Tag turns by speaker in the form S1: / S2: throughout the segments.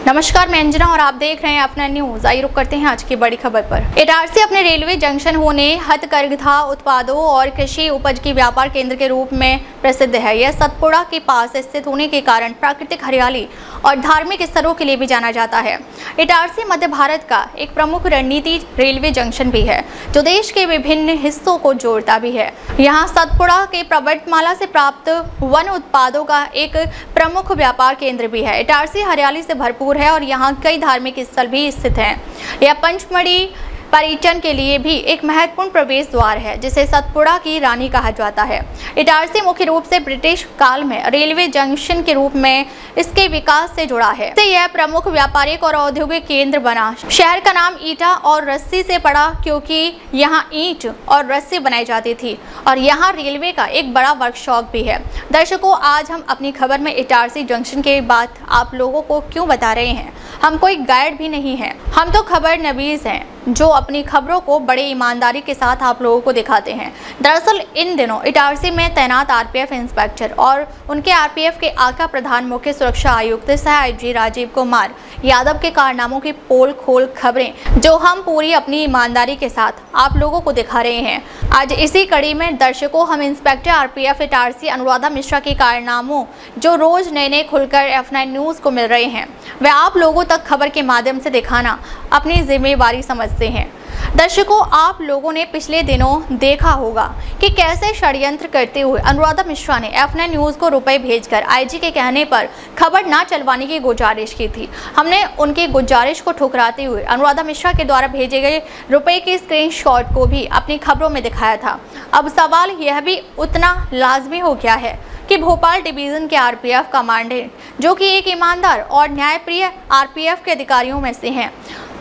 S1: नमस्कार, मैं अंजना और आप देख रहे हैं अपना न्यूज। आइए रुक करते हैं आज की बड़ी खबर पर। इटारसी अपने रेलवे जंक्शन होने, हथकरघा उत्पादों और कृषि उपज की व्यापार केंद्र के रूप में प्रसिद्ध है। यह सतपुड़ा के पास स्थित होने के कारण प्राकृतिक हरियाली और धार्मिक स्थलों के लिए भी जाना जाता है। इटारसी मध्य भारत का एक प्रमुख रणनीति रेलवे जंक्शन भी है, जो देश के विभिन्न हिस्सों को जोड़ता भी है। यहाँ सतपुड़ा के पर्वतमाला से प्राप्त वन उत्पादों का एक प्रमुख व्यापार केंद्र भी है। इटारसी हरियाली से भरपूर है और यहाँ कई धार्मिक स्थल भी स्थित हैं। यह पंचमढ़ी पर्यटन के लिए भी एक महत्वपूर्ण प्रवेश द्वार है, जिसे सतपुड़ा की रानी कहा जाता है। इटारसी मुख्य रूप से ब्रिटिश काल में रेलवे जंक्शन के रूप में इसके विकास से जुड़ा है। यह प्रमुख व्यापारिक और औद्योगिक केंद्र बना। शहर का नाम ईटा और रस्सी से पड़ा, क्योंकि यहाँ ईंट और रस्सी बनाई जाती थी और यहाँ रेलवे का एक बड़ा वर्कशॉप भी है। दर्शकों, आज हम अपनी खबर में इटारसी जंक्शन के बात आप लोगों को क्यों बता रहे हैं। हम कोई गाइड भी नहीं है, हम तो खबर नवीस हैं, जो अपनी खबरों को बड़े ईमानदारी के साथ आप लोगों को दिखाते हैं। दरअसल इन दिनों इटारसी में तैनात आरपीएफ इंस्पेक्टर और उनके आरपीएफ के आका प्रधान मुख्य सुरक्षा आयुक्त सह आईजी राजीव कुमार यादव के कारनामों की पोल खोल खबरें, जो हम पूरी अपनी ईमानदारी के साथ आप लोगों को दिखा रहे हैं। आज इसी कड़ी में दर्शकों, हम इंस्पेक्टर आरपीएफ इटारसी अनुराधा मिश्रा के कारनामों, जो रोज नए खुलकर F9 न्यूज को मिल रहे हैं, वह आप लोगों तक खबर के माध्यम से दिखाना अपनी जिम्मेवारी समझते हैं। दर्शकों, आप लोगों ने पिछले दिनों देखा होगा कि कैसे षड्यंत्र करते हुए अनुराधा मिश्रा ने F9 न्यूज को रुपए भेजकर आईजी के कहने पर खबर ना चलवाने की गुजारिश की थी। हमने उनकी गुजारिश को ठुकराते हुए अनुराधा मिश्रा के द्वारा भेजे गए रुपए के स्क्रीनशॉट को भी अपनी खबरों में दिखाया था। अब सवाल यह भी उतना लाजमी हो गया है कि भोपाल डिवीजन के आरपीएफ कमांडेंट, जो कि एक ईमानदार और न्यायप्रिय आरपीएफ के अधिकारियों में से हैं,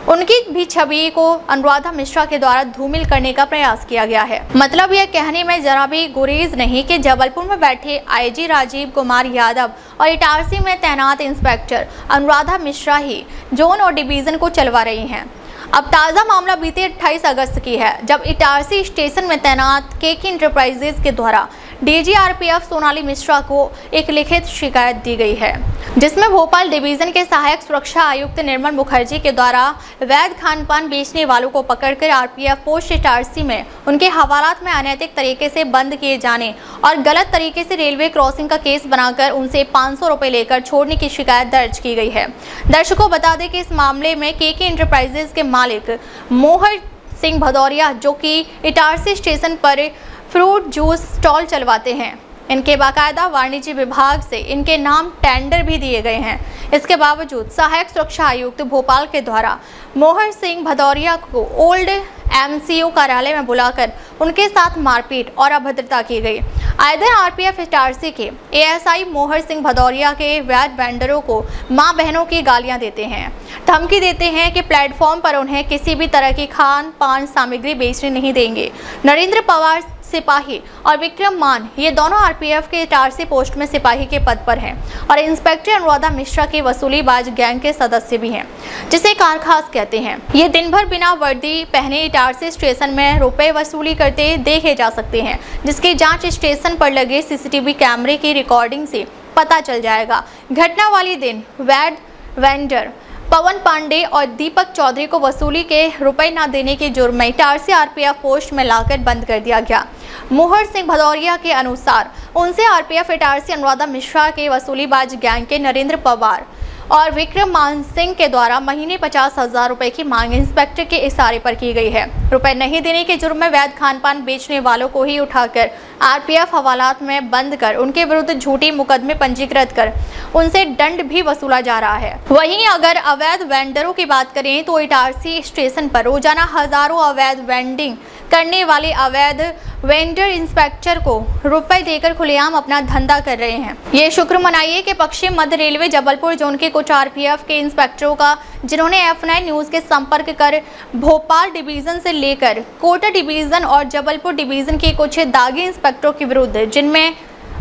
S1: उनकी भी छवि को अनुराधा मिश्रा के द्वारा धूमिल करने का प्रयास किया गया है। मतलब यह कहने में जरा भी गुरेज नहीं कि जबलपुर में बैठे आईजी राजीव कुमार यादव और इटारसी में तैनात इंस्पेक्टर अनुराधा मिश्रा ही जोन और डिवीजन को चलवा रही हैं। अब ताज़ा मामला बीते 28 अगस्त की है, जब इटारसी स्टेशन में तैनात केके इंटरप्राइजेज के द्वारा डीजी आरपीएफ सोनाली मिश्रा को एक लिखित शिकायत दी गई है, जिसमें भोपाल डिवीजन के सहायक सुरक्षा आयुक्त निर्मल मुखर्जी के द्वारा वैध खान पान बेचने वालों को पकड़कर आरपीएफ पोस्ट इटारसी में उनके हवालात में अनैतिक तरीके से बंद किए जाने और गलत तरीके से रेलवे क्रॉसिंग का केस बनाकर उनसे 500 रुपए लेकर छोड़ने की शिकायत दर्ज की गई है। दर्शकों, बता दें कि इस मामले में केके इंटरप्राइजेज के मालिक मोहर सिंह भदौरिया, जो कि इटारसी स्टेशन पर फ्रूट जूस स्टॉल चलवाते हैं, इनके बाकायदा वाणिज्य विभाग से इनके नाम टेंडर भी दिए गए हैं। इसके बावजूद सहायक सुरक्षा आयुक्त भोपाल के द्वारा मोहर सिंह भदौरिया को ओल्ड एमसीयू कार्यालय में बुलाकर उनके साथ मारपीट और अभद्रता की गई। आए दिन आरपीएफ इटारसी के एएसआई मोहर सिंह भदौरिया के वैध वेंडरों को मां बहनों की गालियां देते हैं, धमकी देते हैं कि प्लेटफॉर्म पर उन्हें किसी भी तरह की खान पान सामग्री बेचने नहीं देंगे। नरेंद्र पवार सिपाही और विक्रम मान, ये दोनों आरपीएफ के इटारसी पोस्ट में सिपाही के पद पर हैं और इंस्पेक्टर अनुराधा मिश्रा की वसूलीबाज गैंग के सदस्य भी हैं, जिसे कारखास कहते हैं। ये दिन भर बिना वर्दी पहने इटारसी स्टेशन में रुपए वसूली करते देखे जा सकते हैं, जिसकी जांच स्टेशन पर लगे सीसीटीवी कैमरे की रिकॉर्डिंग से पता चल जाएगा। घटना वाली दिन वैध वेंडर पवन पांडे और दीपक चौधरी को वसूली के रुपए न देने के जुर्म में इटारसी आरपीएफ पोस्ट में लाकर बंद कर दिया गया। मोहर सिंह भदौरिया के अनुसार उनसे आरपीएफ इटारसी अनुराधा मिश्रा के वसूलीबाज गैंग के नरेंद्र पवार और विक्रम मान सिंह के द्वारा महीने 50,000 रुपए की मांग इंस्पेक्टर के इशारे पर की गई है। रुपए नहीं देने के जुर्म में वैध खान पान बेचने वालों को ही उठाकर आरपीएफ हवालात में बंद कर उनके विरुद्ध झूठी मुकदमे पंजीकृत कर उनसे दंड भी वसूला जा रहा है। वहीं अगर अवैध वेंडरों की बात करें तो इटारसी स्टेशन पर रोजाना हजारों अवैध वेंडिंग करने वाले अवैध वेंडर इंस्पेक्टर को रुपए देकर खुलेआम अपना धंधा कर रहे हैं। ये शुक्र मनाइए कि पश्चिम मध्य रेलवे जबलपुर जोन के कुछ आरपीएफ के इंस्पेक्टरों का, जिन्होंने F9 न्यूज के संपर्क कर भोपाल डिवीजन से लेकर कोटा डिवीजन और जबलपुर डिवीजन के कुछ दागी इंस्पेक्टरों के विरुद्ध, जिनमें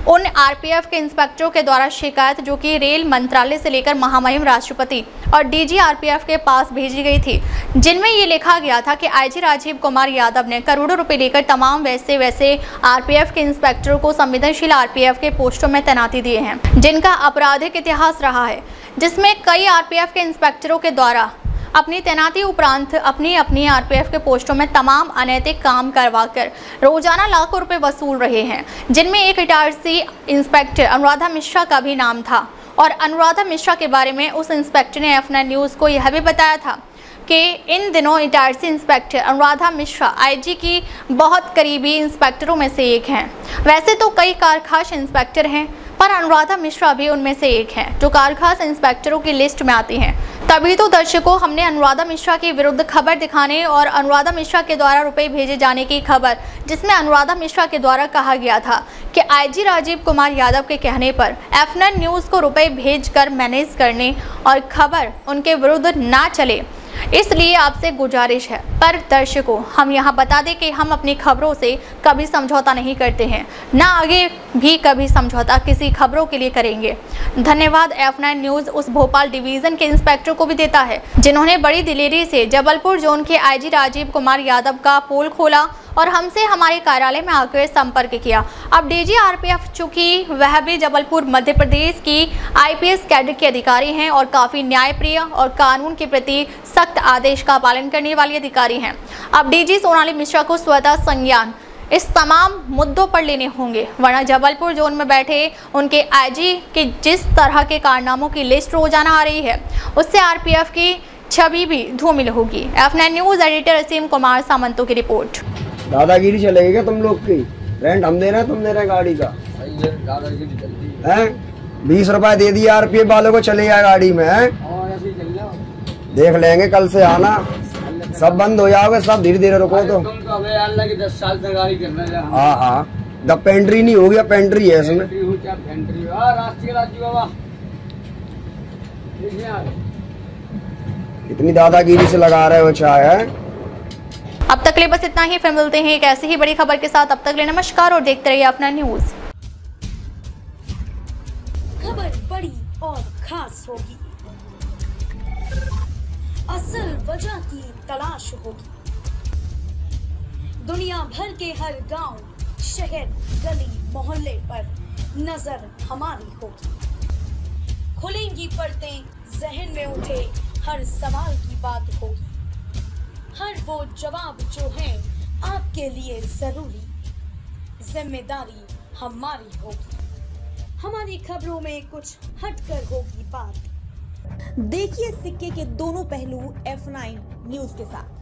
S1: उन आरपीएफ के इंस्पेक्टरों के द्वारा शिकायत जो कि रेल मंत्रालय से लेकर महामहिम राष्ट्रपति और डीजी आरपीएफ के पास भेजी गई थी, जिनमें ये लिखा गया था कि आईजी राजीव कुमार यादव ने करोड़ों रुपए लेकर तमाम वैसे आरपीएफ के इंस्पेक्टरों को संवेदनशील आरपीएफ के पोस्टों में तैनाती दिए हैं, जिनका आपराधिक इतिहास रहा है, जिसमें कई आरपीएफ के इंस्पेक्टरों के द्वारा अपनी तैनाती उपरांत अपनी आरपीएफ के पोस्टों में तमाम अनैतिक काम करवाकर रोजाना लाखों रुपए वसूल रहे हैं, जिनमें एक इटारसी इंस्पेक्टर अनुराधा मिश्रा का भी नाम था। और अनुराधा मिश्रा के बारे में उस इंस्पेक्टर ने F9 न्यूज़ को यह भी बताया था कि इन दिनों इटारसी इंस्पेक्टर अनुराधा मिश्रा आईजी की बहुत करीबी इंस्पेक्टरों में से एक हैं। वैसे तो कई कारखास इंस्पेक्टर हैं, पर अनुराधा मिश्रा भी उनमें से एक हैं जो कारखास इंस्पेक्टरों की लिस्ट में आती हैं। तभी तो दर्शकों, हमने अनुराधा मिश्रा के विरुद्ध खबर दिखाने और अनुराधा मिश्रा के द्वारा रुपए भेजे जाने की खबर, जिसमें अनुराधा मिश्रा के द्वारा कहा गया था कि आईजी राजीव कुमार यादव के कहने पर F9 न्यूज़ को रुपए भेजकर मैनेज करने और खबर उनके विरुद्ध ना चले, इसलिए आपसे गुजारिश है। पर दर्शकों, हम यहाँ बता दें कि हम अपनी खबरों से कभी समझौता नहीं करते हैं, ना आगे भी कभी समझौता किसी खबरों के लिए करेंगे। धन्यवाद F9 न्यूज़ उस भोपाल डिवीजन के इंस्पेक्टर को भी देता है जिन्होंने बड़ी दिलेरी से जबलपुर जोन के आईजी राजीव कुमार यादव का पोल खोला और हमसे हमारे कार्यालय में आकर संपर्क किया। अब डीजी आरपीएफ, चूंकि वह भी जबलपुर मध्य प्रदेश की आईपीएस कैडर के अधिकारी हैं और काफ़ी न्यायप्रिय और कानून के प्रति सख्त आदेश का पालन करने वाले अधिकारी हैं, अब डीजी सोनाली मिश्रा को स्वतः संज्ञान इस तमाम मुद्दों पर लेने होंगे, वरना जबलपुर जोन में बैठे उनके आईजी की जिस तरह के कारनामों की लिस्ट रोजाना आ रही है, उससे आरपीएफ की छवि भी धूमिल होगी। F9 न्यूज़ एडिटर असीम कुमार सामंतों की रिपोर्ट।
S2: दादागिरी चलेगी क्या तुम लोग की? रेंट हम दे रहे हैं, तुम दे रहे हैं गाड़ी का? हैं 20 रुपए दे दिए आरपीएफ वालों को, चले जाए गाड़ी में। हैं देख लेंगे, कल से आना, सब बंद हो जाओगे, सब धीरे धीरे रुको तो।
S3: अल्लाह की 10 साल से गाड़ी कर रहे हैं।
S2: हाँ, द पेंट्री नहीं हो गया, पेंट्री है इसमें। इतनी दादागिरी से लगा रहे हो चाय है।
S1: अब तक ले बस इतना ही, फिर मिलते हैं एक ऐसी ही बड़ी खबर के साथ। अब तक ले नमस्कार और देखते रहिए अपना न्यूज़।
S4: खबर बड़ी और खास होगी, असल वजह की तलाश होगी, दुनिया भर के हर गांव, शहर, गली, मोहल्ले पर नजर हमारी होगी। खुलेंगी पर्दें, जहन में उठे हर सवाल की बात होगी, हर वो जवाब जो है आपके लिए जरूरी, जिम्मेदारी हमारी होगी। हमारी खबरों में कुछ हटकर होगी बात। देखिए सिक्के के दोनों पहलू F9 न्यूज़ के साथ।